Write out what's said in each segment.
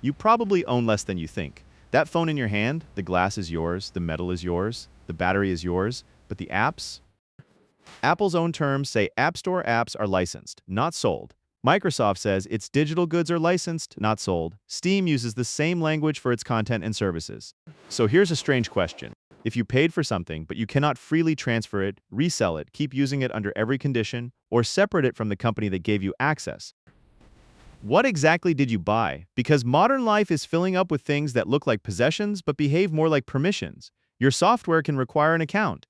You probably own less than you think. That phone in your hand, the glass is yours, the metal is yours, the battery is yours, but the apps? Apple's own terms say App Store apps are licensed, not sold. Microsoft says its digital goods are licensed, not sold. Steam uses the same language for its content and services. So here's a strange question. If you paid for something, but you cannot freely transfer it, resell it, keep using it under every condition, or separate it from the company that gave you access, what exactly did you buy? Because modern life is filling up with things that look like possessions but behave more like permissions. Your software can require an account.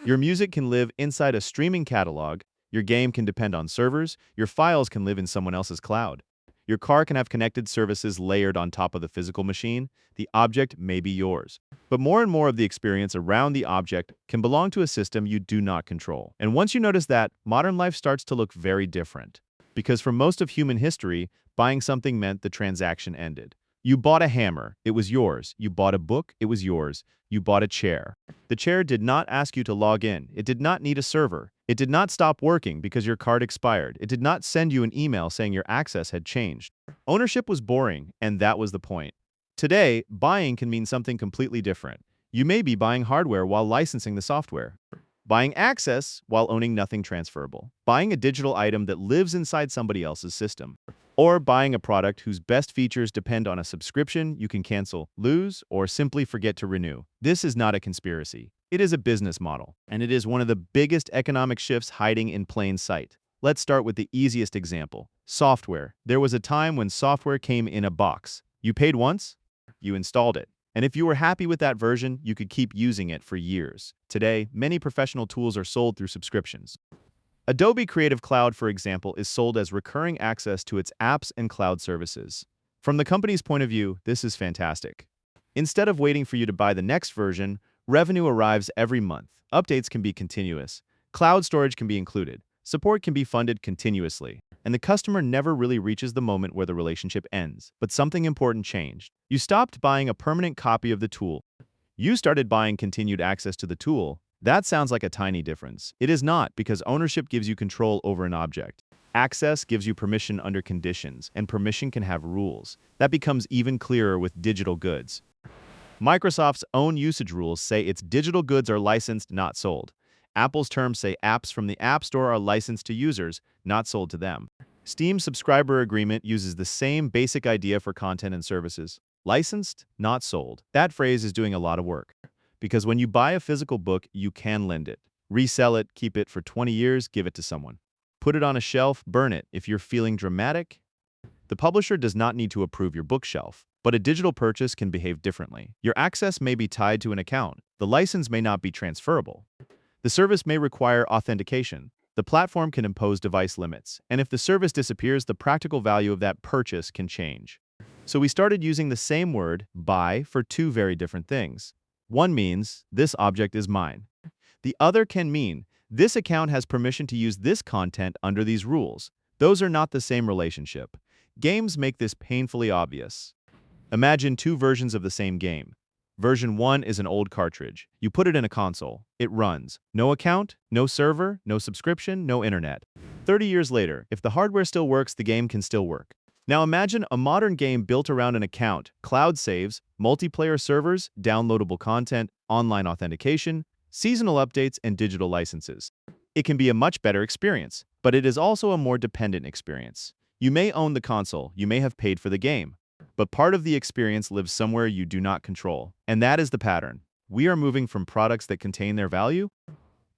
Your music can live inside a streaming catalog. Your game can depend on servers. Your files can live in someone else's cloud. Your car can have connected services layered on top of the physical machine. The object may be yours. But more and more of the experience around the object can belong to a system you do not control. And once you notice that, modern life starts to look very different. Because for most of human history, buying something meant the transaction ended. You bought a hammer, it was yours. You bought a book, it was yours. You bought a chair. The chair did not ask you to log in. It did not need a server. It did not stop working because your card expired. It did not send you an email saying your access had changed. Ownership was boring, and that was the point. Today, buying can mean something completely different. You may be buying hardware while licensing the software. Buying access while owning nothing transferable. Buying a digital item that lives inside somebody else's system. Or buying a product whose best features depend on a subscription you can cancel, lose, or simply forget to renew. This is not a conspiracy. It is a business model, and it is one of the biggest economic shifts hiding in plain sight. Let's start with the easiest example. Software. There was a time when software came in a box. You paid once, you installed it. And if you were happy with that version, you could keep using it for years. Today, many professional tools are sold through subscriptions. Adobe Creative Cloud, for example, is sold as recurring access to its apps and cloud services. From the company's point of view, this is fantastic. Instead of waiting for you to buy the next version, revenue arrives every month. Updates can be continuous. Cloud storage can be included. Support can be funded continuously. And the customer never really reaches the moment where the relationship ends. But something important changed. You stopped buying a permanent copy of the tool. You started buying continued access to the tool. That sounds like a tiny difference. It is not, because ownership gives you control over an object. Access gives you permission under conditions, and permission can have rules. That becomes even clearer with digital goods. Microsoft's own usage rules say its digital goods are licensed, not sold. Apple's terms say apps from the App Store are licensed to users, not sold to them. Steam's subscriber agreement uses the same basic idea for content and services. Licensed, not sold. That phrase is doing a lot of work. Because when you buy a physical book, you can lend it. Resell it, keep it for 20 years, give it to someone. Put it on a shelf, burn it. If you're feeling dramatic, the publisher does not need to approve your bookshelf. But a digital purchase can behave differently. Your access may be tied to an account. The license may not be transferable. The service may require authentication. The platform can impose device limits. And if the service disappears, the practical value of that purchase can change. So we started using the same word, buy, for two very different things. One means, this object is mine. The other can mean, this account has permission to use this content under these rules. Those are not the same relationship. Games make this painfully obvious. Imagine two versions of the same game. Version 1 is an old cartridge. You put it in a console. It runs. No account, no server, no subscription, no internet. 30 years later, if the hardware still works, the game can still work. Now imagine a modern game built around an account, cloud saves, multiplayer servers, downloadable content, online authentication, seasonal updates, and digital licenses. It can be a much better experience, but it is also a more dependent experience. You may own the console, you may have paid for the game, but part of the experience lives somewhere you do not control. And that is the pattern. We are moving from products that contain their value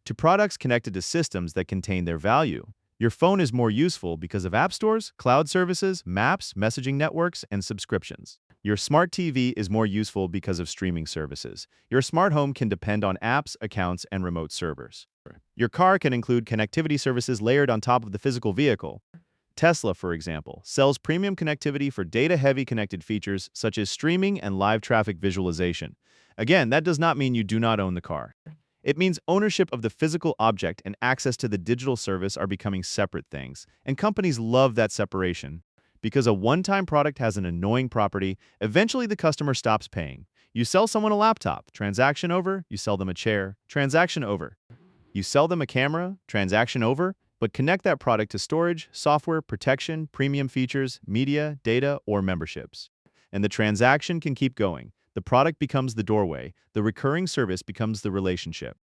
to products connected to systems that contain their value. Your phone is more useful because of app stores, cloud services, maps, messaging networks, and subscriptions. Your smart TV is more useful because of streaming services. Your smart home can depend on apps, accounts, and remote servers. Your car can include connectivity services layered on top of the physical vehicle. Tesla, for example, sells premium connectivity for data-heavy connected features such as streaming and live traffic visualization. Again, that does not mean you do not own the car. It means ownership of the physical object and access to the digital service are becoming separate things, and companies love that separation. Because a one-time product has an annoying property, eventually the customer stops paying. You sell someone a laptop, transaction over, you sell them a chair, transaction over. You sell them a camera, transaction over, but connect that product to storage, software, protection, premium features, media, data, or memberships. and the transaction can keep going. The product becomes the doorway, the recurring service becomes the relationship.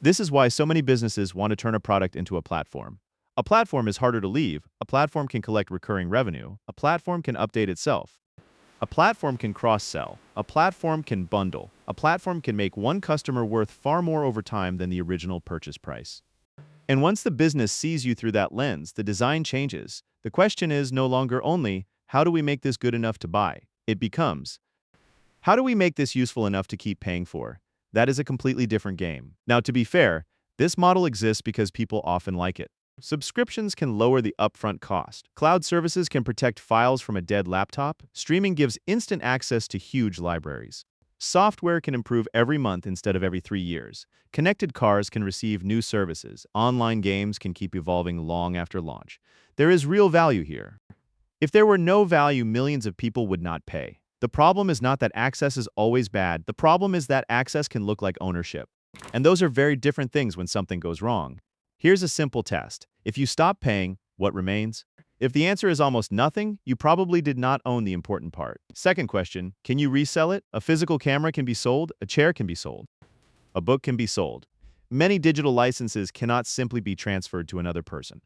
This is why so many businesses want to turn a product into a platform. A platform is harder to leave, a platform can collect recurring revenue, a platform can update itself. A platform can cross-sell, a platform can bundle, a platform can make one customer worth far more over time than the original purchase price. And once the business sees you through that lens, the design changes. The question is no longer only, how do we make this good enough to buy? It becomes, how do we make this useful enough to keep paying for? That is a completely different game. Now, to be fair, this model exists because people often like it. Subscriptions can lower the upfront cost. Cloud services can protect files from a dead laptop. Streaming gives instant access to huge libraries. Software can improve every month instead of every 3 years. Connected cars can receive new services. Online games can keep evolving long after launch. There is real value here. If there were no value, millions of people would not pay. The problem is not that access is always bad. The problem is that access can look like ownership. And those are very different things when something goes wrong. Here's a simple test. If you stop paying, what remains? If the answer is almost nothing, you probably did not own the important part. Second question, can you resell it? A physical camera can be sold, a chair can be sold, a book can be sold. Many digital licenses cannot simply be transferred to another person.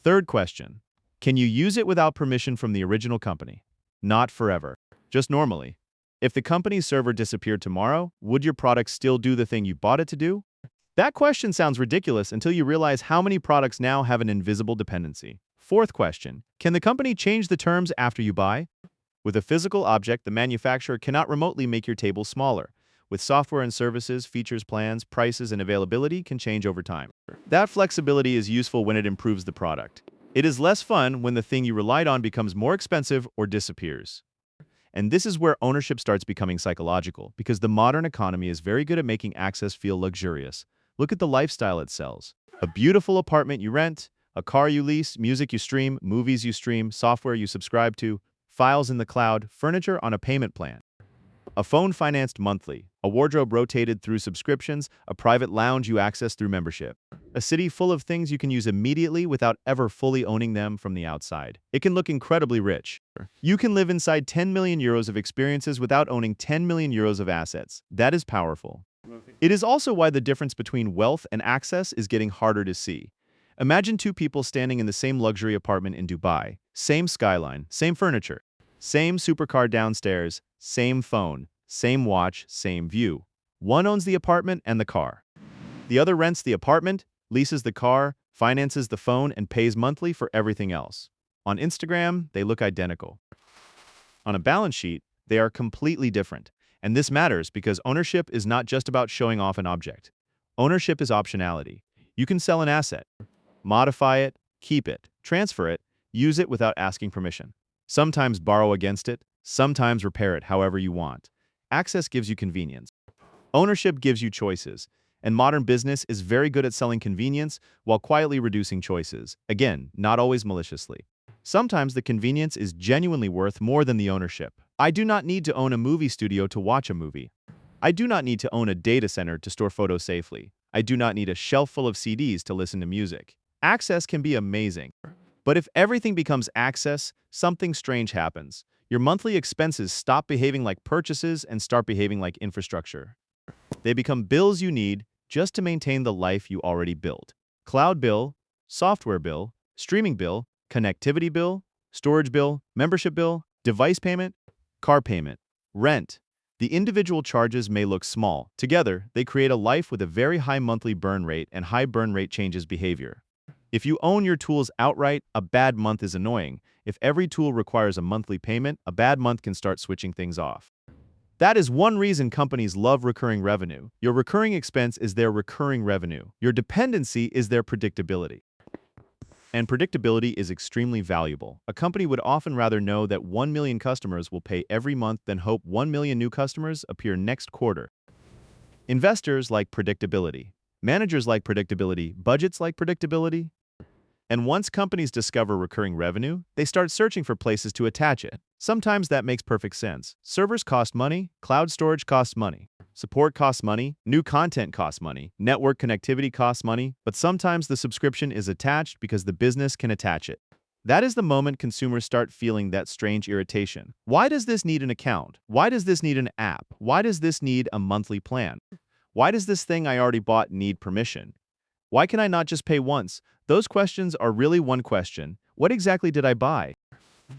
Third question, can you use it without permission from the original company? Not forever, just normally. If the company's server disappeared tomorrow, would your product still do the thing you bought it to do? That question sounds ridiculous until you realize how many products now have an invisible dependency. Fourth question, can the company change the terms after you buy? With a physical object, the manufacturer cannot remotely make your table smaller. With software and services, features, plans, prices, and availability can change over time. That flexibility is useful when it improves the product. It is less fun when the thing you relied on becomes more expensive or disappears. And this is where ownership starts becoming psychological, because the modern economy is very good at making access feel luxurious. Look at the lifestyle it sells. A beautiful apartment you rent, a car you lease, music you stream, movies you stream, software you subscribe to, files in the cloud, furniture on a payment plan. A phone financed monthly, a wardrobe rotated through subscriptions, a private lounge you access through membership. A city full of things you can use immediately without ever fully owning them from the outside. It can look incredibly rich. You can live inside 10 million euros of experiences without owning 10 million euros of assets. That is powerful. It is also why the difference between wealth and access is getting harder to see. Imagine two people standing in the same luxury apartment in Dubai. Same skyline, same furniture, same supercar downstairs, same phone, same watch, same view. One owns the apartment and the car. The other rents the apartment, leases the car, finances the phone, and pays monthly for everything else. On Instagram, they look identical. On a balance sheet, they are completely different. And this matters because ownership is not just about showing off an object. Ownership is optionality. You can sell an asset, modify it, keep it, transfer it, use it without asking permission. Sometimes borrow against it, sometimes repair it however you want. Access gives you convenience. Ownership gives you choices. And modern business is very good at selling convenience while quietly reducing choices. Again, not always maliciously. Sometimes the convenience is genuinely worth more than the ownership. I do not need to own a movie studio to watch a movie. I do not need to own a data center to store photos safely. I do not need a shelf full of CDs to listen to music. Access can be amazing. But if everything becomes access, something strange happens. Your monthly expenses stop behaving like purchases and start behaving like infrastructure. They become bills you need just to maintain the life you already built. Cloud bill, software bill, streaming bill, connectivity bill, storage bill, membership bill, device payment, car payment, rent. The individual charges may look small. Together, they create a life with a very high monthly burn rate, and high burn rate changes behavior. If you own your tools outright, a bad month is annoying. If every tool requires a monthly payment, a bad month can start switching things off. That is one reason companies love recurring revenue. Your recurring expense is their recurring revenue. Your dependency is their predictability. And predictability is extremely valuable. A company would often rather know that 1 million customers will pay every month than hope 1 million new customers appear next quarter. Investors like predictability. Managers like predictability. Budgets like predictability. And once companies discover recurring revenue, they start searching for places to attach it. Sometimes that makes perfect sense. Servers cost money, cloud storage costs money, support costs money, new content costs money, network connectivity costs money, but sometimes the subscription is attached because the business can attach it. That is the moment consumers start feeling that strange irritation. Why does this need an account? Why does this need an app? Why does this need a monthly plan? Why does this thing I already bought need permission? Why can I not just pay once? Those questions are really one question. What exactly did I buy?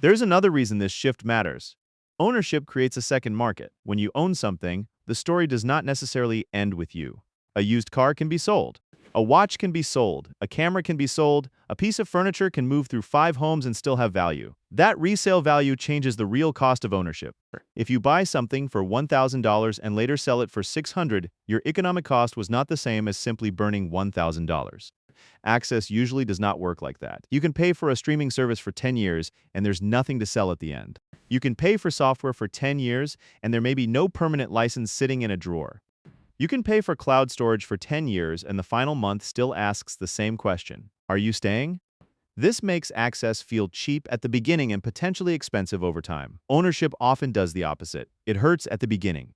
There's another reason this shift matters. Ownership creates a second market. When you own something, the story does not necessarily end with you. A used car can be sold. A watch can be sold. A camera can be sold. A piece of furniture can move through 5 homes and still have value. That resale value changes the real cost of ownership. If you buy something for $1,000 and later sell it for $600, your economic cost was not the same as simply burning $1,000. Access usually does not work like that. You can pay for a streaming service for 10 years and there's nothing to sell at the end. You can pay for software for 10 years and there may be no permanent license sitting in a drawer. You can pay for cloud storage for 10 years and the final month still asks the same question. Are you staying? This makes access feel cheap at the beginning and potentially expensive over time. Ownership often does the opposite. It hurts at the beginning.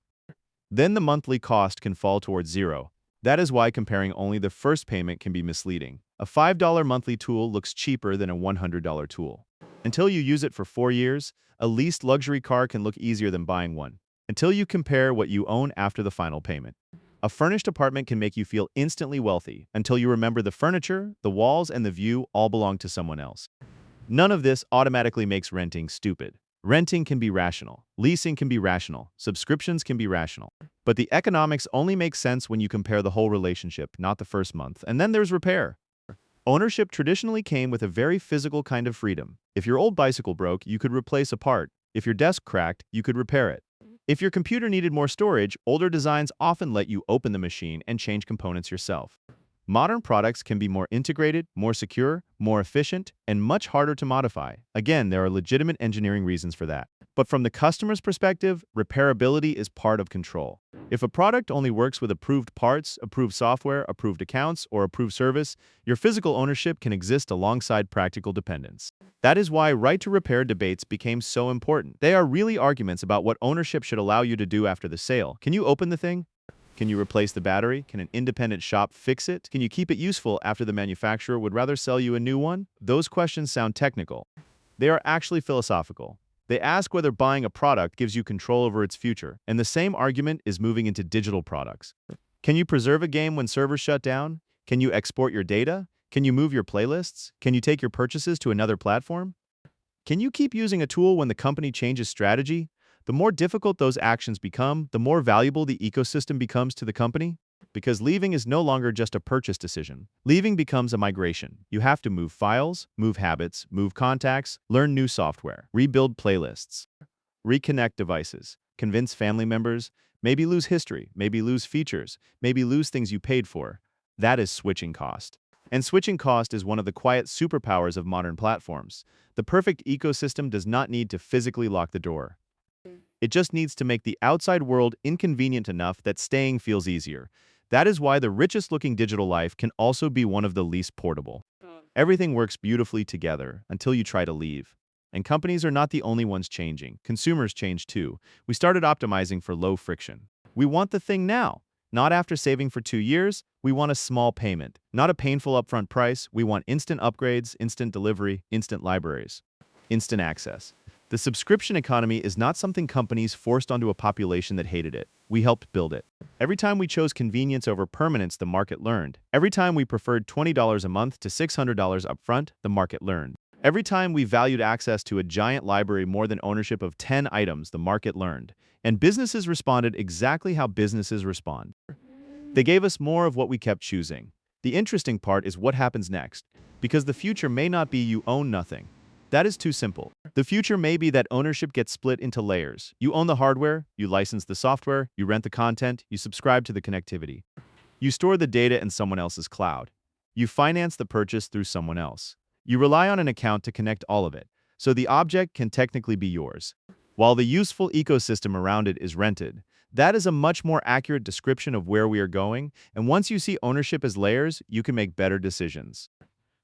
Then the monthly cost can fall towards zero. That is why comparing only the first payment can be misleading. A $5 monthly tool looks cheaper than a $100 tool. Until you use it for 4 years, a leased luxury car can look easier than buying one. Until you compare what you own after the final payment. A furnished apartment can make you feel instantly wealthy until you remember the furniture, the walls, and the view all belong to someone else. None of this automatically makes renting stupid. Renting can be rational. Leasing can be rational. Subscriptions can be rational. But the economics only make sense when you compare the whole relationship, not the first month. And then there's repair. Ownership traditionally came with a very physical kind of freedom. If your old bicycle broke, you could replace a part. If your desk cracked, you could repair it. If your computer needed more storage, older designs often let you open the machine and change components yourself. Modern products can be more integrated, more secure, more efficient, and much harder to modify. Again, there are legitimate engineering reasons for that. But from the customer's perspective, repairability is part of control. If a product only works with approved parts, approved software, approved accounts, or approved service, your physical ownership can exist alongside practical dependence. That is why right-to-repair debates became so important. They are really arguments about what ownership should allow you to do after the sale. Can you open the thing? Can you replace the battery? Can an independent shop fix it? Can you keep it useful after the manufacturer would rather sell you a new one? Those questions sound technical. They are actually philosophical. They ask whether buying a product gives you control over its future, and the same argument is moving into digital products. Can you preserve a game when servers shut down? Can you export your data? Can you move your playlists? Can you take your purchases to another platform? Can you keep using a tool when the company changes strategy? The more difficult those actions become, the more valuable the ecosystem becomes to the company. Because leaving is no longer just a purchase decision. Leaving becomes a migration. You have to move files, move habits, move contacts, learn new software, rebuild playlists, reconnect devices, convince family members, maybe lose history, maybe lose features, maybe lose things you paid for. That is switching cost. And switching cost is one of the quiet superpowers of modern platforms. The perfect ecosystem does not need to physically lock the door. It just needs to make the outside world inconvenient enough that staying feels easier. That is why the richest-looking digital life can also be one of the least portable. Everything works beautifully together until you try to leave. And companies are not the only ones changing. Consumers change too. We started optimizing for low friction. We want the thing now, not after saving for 2 years. We want a small payment, not a painful upfront price. We want instant upgrades, instant delivery, instant libraries, instant access. The subscription economy is not something companies forced onto a population that hated it. We helped build it. Every time we chose convenience over permanence, the market learned. Every time we preferred $20 a month to $600 upfront, the market learned. Every time we valued access to a giant library more than ownership of 10 items, the market learned. And businesses responded exactly how businesses respond. They gave us more of what we kept choosing. The interesting part is what happens next. Because the future may not be you own nothing. That is too simple. The future may be that ownership gets split into layers. You own the hardware, you license the software, you rent the content, you subscribe to the connectivity. You store the data in someone else's cloud. You finance the purchase through someone else. You rely on an account to connect all of it, so the object can technically be yours. While the useful ecosystem around it is rented, that is a much more accurate description of where we are going, and once you see ownership as layers, you can make better decisions.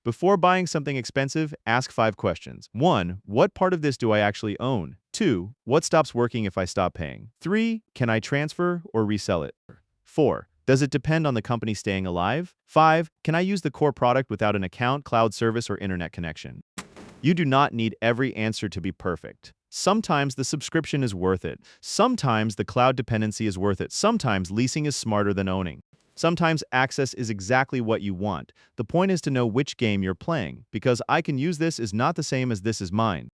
Before buying something expensive, ask 5 questions. 1. What part of this do I actually own? 2. What stops working if I stop paying? 3. Can I transfer or resell it? 4. Does it depend on the company staying alive? 5. Can I use the core product without an account, cloud service, or internet connection? You do not need every answer to be perfect. Sometimes the subscription is worth it. Sometimes the cloud dependency is worth it. Sometimes leasing is smarter than owning. Sometimes access is exactly what you want. The point is to know which game you're playing, because I can use this is not the same as this is mine.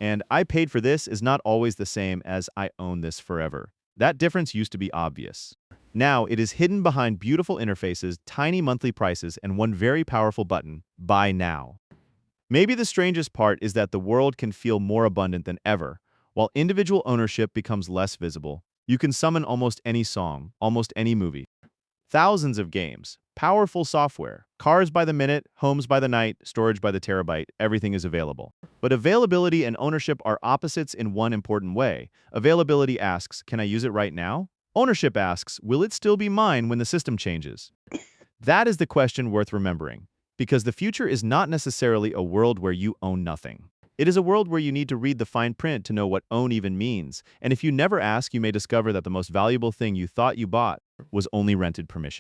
And I paid for this is not always the same as I own this forever. That difference used to be obvious. Now it is hidden behind beautiful interfaces, tiny monthly prices, and one very powerful button, Buy Now. Maybe the strangest part is that the world can feel more abundant than ever. While individual ownership becomes less visible, you can summon almost any song, almost any movie. Thousands of games, powerful software, cars by the minute, homes by the night, storage by the terabyte, everything is available. But availability and ownership are opposites in one important way. Availability asks, can I use it right now? Ownership asks, will it still be mine when the system changes? That is the question worth remembering, because the future is not necessarily a world where you own nothing. It is a world where you need to read the fine print to know what own even means, and if you never ask, you may discover that the most valuable thing you thought you bought was only rented permission.